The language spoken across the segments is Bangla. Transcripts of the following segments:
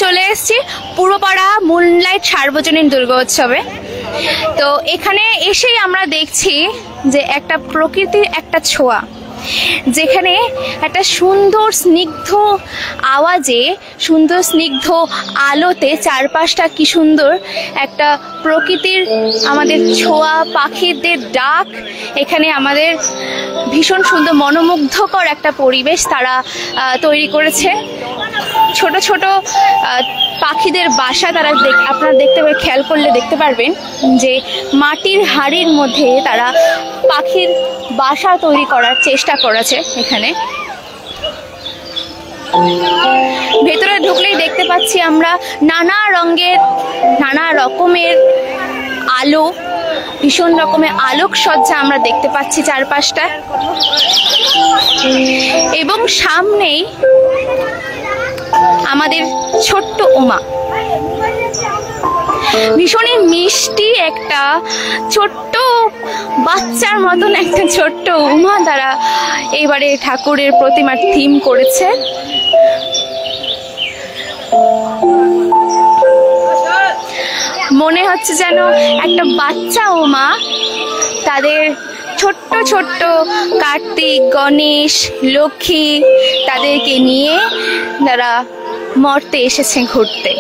চলে এসেছি পূর্বপাড়া মুনলাইট সার্বজনীন দুর্গোৎসবে। তো এখানে এসেই আমরা দেখছি যে একটা প্রকৃতির একটা ছোঁয়া, যেখানে একটা সুন্দর স্নিগ্ধ আওয়াজে, সুন্দর স্নিগ্ধ আলোতে চারপাশটা কি সুন্দর একটা প্রকৃতির আমাদের ছোঁয়া, পাখিদের ডাক, এখানে আমাদের ভীষণ সুন্দর মনোমুগ্ধকর একটা পরিবেশ তারা তৈরি করেছে। ছোট ছোট পাখিদের বাসা তারা আপনারা খেয়াল করলে দেখতে পারবেন যে মাটির হাড়ির মধ্যে তারা পাখির বাসা তৈরি করার চেষ্টা করেছে। এখানে ভেতরে ঢুকলেই দেখতে পাচ্ছি আমরা নানা রঙের, নানা রকমের আলো, ভীষণ রকমের আলোকসজ্জা আমরা দেখতে পাচ্ছি চারপাশটা। এবং সামনেই আমাদের ছোট্ট উমা, ভীষণই মিষ্টি একটা ছোট্ট বাচ্চার মতন একটা ছোট্ট উমা তারা এবারে ঠাকুরের প্রতিমার থিম করেছে। মনে হচ্ছে যেন একটা বাচ্চা উমা তাদের ছোট্ট ছোট্ট কার্তিক, গণেশ, লক্ষ্মী তাদেরকে নিয়ে তারা মর্তে এসেছে ঘুরতে।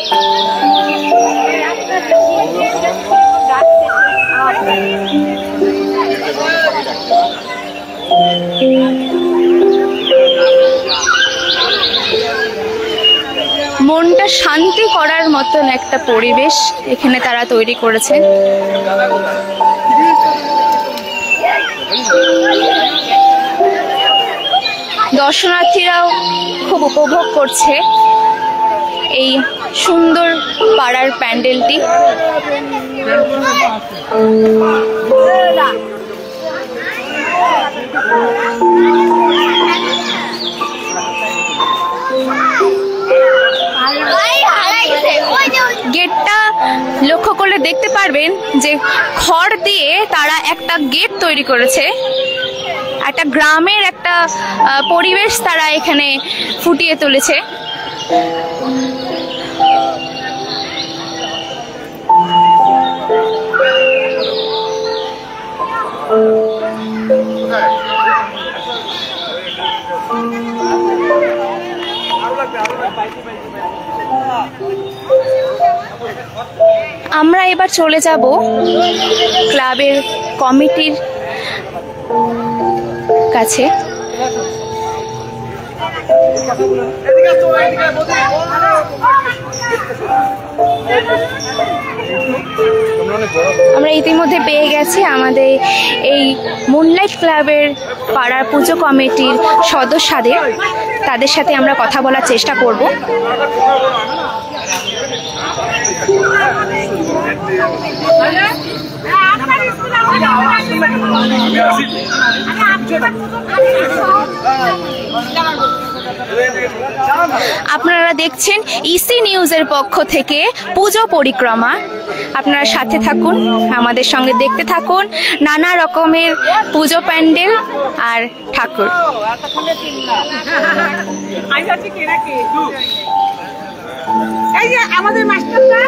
মনটা শান্তি করার মতন একটা পরিবেশ এখানে তারা তৈরি করেছেন। দর্শনার্থীরাও খুব উপভোগ করছে এই সুন্দর পাড়ার প্যান্ডেলটি। গেটটা লক্ষ্য করলে দেখতে পারবেন যে খড় দিয়ে তারা একটা গেট তৈরি করেছে। একটা গ্রামের একটা পরিবেশ তারা এখানে ফুটিয়ে তুলেছে। আমরা এবার চলে যাব ক্লাবের কমিটির কাছে। আমরা ইতিমধ্যে পেয়ে গেছি আমাদের এই মুনলাইট ক্লাবের পাড়ার পুজো কমিটির সদস্যদের। তাদের সাথে আমরা কথা বলার চেষ্টা করব। আপনারা দেখছেন ইসি নিউজের পক্ষ থেকে পুজো পরিক্রমা। আপনারা সাথে থাকুন, আমাদের সঙ্গে দেখতে থাকুন নানা রকমের পুজো প্যান্ডেল আর ঠাকুর। এই যে আমাদের মাস্টারটা,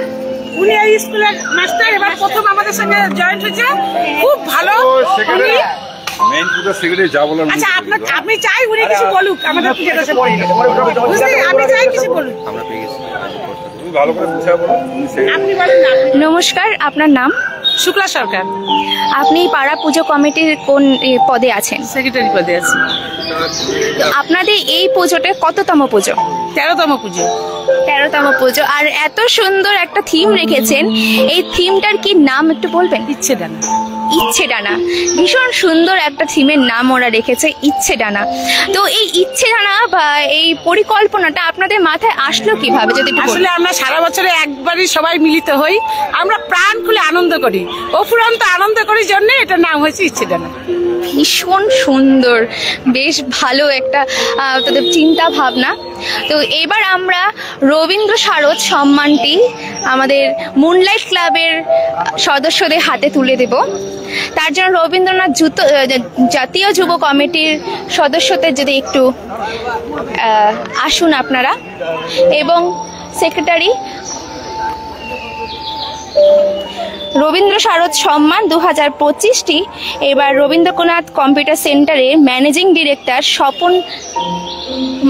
উনি এই স্কুলের মাস্টার, এবার প্রথম আমাদের সঙ্গে জয়েন্ট হয়েছে। খুব ভালো। মেইন পুজো সেক্রেটারি যা বলেন। আচ্ছা, আপনি চাই উনি কিছু বলুক আমাদের পুজোটা সম্পর্কে? আমি চাই কিছু বলুক। আমরা পেয়ে গেছি, তুমি ভালো করে বুঝিয়ে বলো। আপনি বলেন না। নমস্কার, আপনার নাম? শুক্লা সরকার। আপনি পাড়া পুজো কমিটির কোন পদে আছেন? সেক্রেটারি পদে আছি। আপনাদের এই পুজোটা কততম পুজো? 13তম পুজো। 13তম পুজো। আর এত সুন্দর একটা থিম রেখেছেন, এই থিমটার কি নাম একটু বলবেন? ইচ্ছে ডানা। ইচ্ছে ডানা, ভীষণ সুন্দর একটা থিমের নাম ওরা রেখেছে, ইচ্ছে ডানা। তো এই ইচ্ছে ডানা বা এই পরিকল্পনাটা আপনাদের মাথায় আসলো কিভাবে যদি একটু বলেন? আসলে আমরা সারা বছরে একবারই সবাই মিলিত হই, আমরা প্রাণ খুলে আনন্দ করি, অফুরন্ত আনন্দ করি, জন্য এটার নাম হয়েছে ইচ্ছে ডানা। ভীষণ সুন্দর, বেশ ভালো একটা তাদের চিন্তা ভাবনা। তো এবার আমরা রবীন্দ্র শারদ সম্মানটি আমাদের মুনলাইট ক্লাবের সদস্যদের হাতে তুলে দেব। তার জন্য রবীন্দ্রনাথ জাতীয় যুব কমিটির সদস্যদের যদি একটু আসুন আপনারা, এবং সেক্রেটারি। রবীন্দ্র শারদ সম্মান 2025টি এবার রবীন্দ্রনাথ কম্পিউটার সেন্টারের ম্যানেজিং ডিরেক্টর স্বপন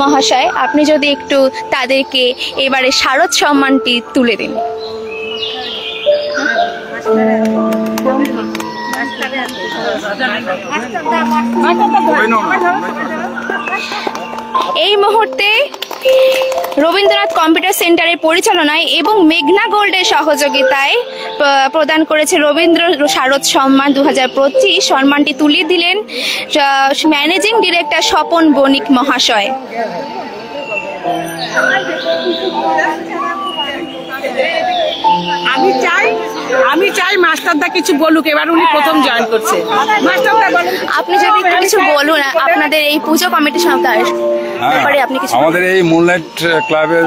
মহাশয়, আপনি যদি একটু তাদেরকে এবারে শারদ সম্মানটি তুলে দিন। এই মুহূর্তে রবীন্দ্রনাথ কম্পিউটার সেন্টারের পরিচালনায় এবং মেঘনা গোল্ডের সহযোগিতায় প্রদান করেছে রবীন্দ্র শারদ সম্মান 2025। সম্মানটি তুলে দিলেন ম্যানেজিং ডিরেক্টর স্বপন বণিক মহাশয়। আমি চাই মাস্টারদা কিছু বলুক, এবার উনি প্রথম জয়েন করছে। মাস্টারদা বলুন, আপনি যদি একটু কিছু বলুন আপনাদের এই পুজো কমিটির ব্যাপারে আপনি কিছু। আমাদের এই মুনলাইট ক্লাবের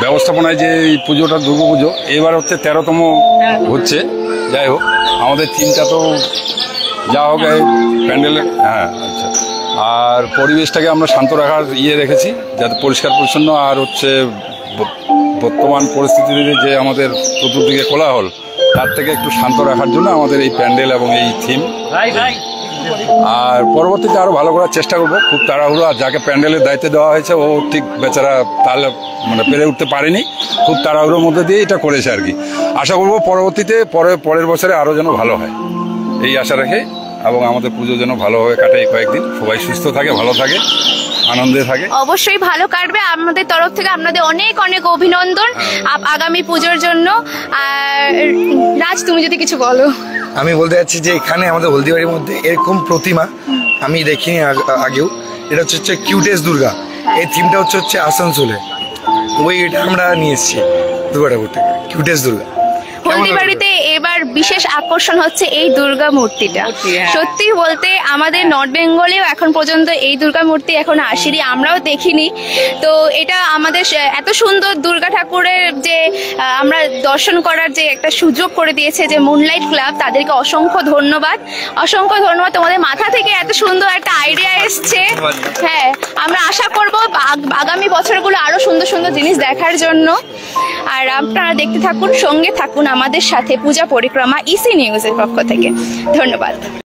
ব্যবস্থাপনায় যে এই পুজোটা দুর্গাপুজো এবার হচ্ছে 13তম হচ্ছে। যাই হোক, আমাদের থিমটা তো যা হোক এই প্যান্ডেল, হ্যাঁ আচ্ছা, আর পরিবেশটাকে আমরা শান্ত রাখার রেখেছি, যাতে পরিষ্কার পরিচ্ছন্ন, আর হচ্ছে বর্তমান পরিস্থিতিতে যে আমাদের চতুর্দিকে কোলাহল, তার থেকে একটু শান্ত রাখার জন্য আমাদের এই প্যান্ডেল এবং এই থিম। আর পরবর্তীতে আরো ভালো করার চেষ্টা করবো। খুব তাড়াহুড়ো, আর যাকে প্যান্ডেলের দায়িত্ব দেওয়া হয়েছে ও ঠিক বেচারা তাহলে পেরে উঠতে পারেনি, খুব তাড়াহুড়োর মধ্যে দিয়ে এটা করেছে আর কি। আশা করবো পরবর্তীতে পরের বছরে আরো যেন ভালো হয়, এই আশা রেখে, এবং আমাদের পুজো যেন ভালোভাবে কাটে এই কয়েকদিন, সবাই সুস্থ থাকে, ভালো থাকে, আনন্দে থাকে। অবশ্যই ভালো কাটবে। আমাদের তরফ থেকে আপনাদের অনেক অনেক অভিনন্দন আগামী পুজোর জন্য। আর রাজ, তুমি যদি কিছু বলো। আমি বলতে চাচ্ছি যে এখানে আমাদের হলদিবাড়ির মধ্যে এরকম প্রতিমা আমি দেখিনি আগেও। এটা হচ্ছে কিউটেস্ট দুর্গা। এই থিমটা হচ্ছে আসানসোলে, এটা আমরা নিয়ে এসেছি দুর্গাটা থেকে, কিউটেস্ট দুর্গা। হলদিবাড়িতে এবার বিশেষ আকর্ষণ হচ্ছে এই দুর্গা মূর্তিটা। সত্যি বলতে আমাদের নর্থ বেঙ্গলেও এখন পর্যন্ত এই দুর্গা মূর্তি এখন আসেনি, আমরাও দেখিনি। তো এটা আমাদের এত সুন্দর দুর্গা ঠাকুরের যে আমরা দর্শন করার যে একটা সুযোগ করে দিয়েছে যে মুনলাইট ক্লাব, তাদেরকে অসংখ্য ধন্যবাদ। অসংখ্য ধন্যবাদ, তোমাদের মাথা থেকে এত সুন্দর একটা আইডিয়া এসছে। হ্যাঁ, আমরা আশা করব আগামী বছরগুলো আরো সুন্দর সুন্দর জিনিস দেখার জন্য। আর আপনারা দেখতে থাকুন, সঙ্গে থাকুন আমাদের সাথে পূজা পরিক্রমা ইসি নিউজের পক্ষ থেকে। ধন্যবাদ।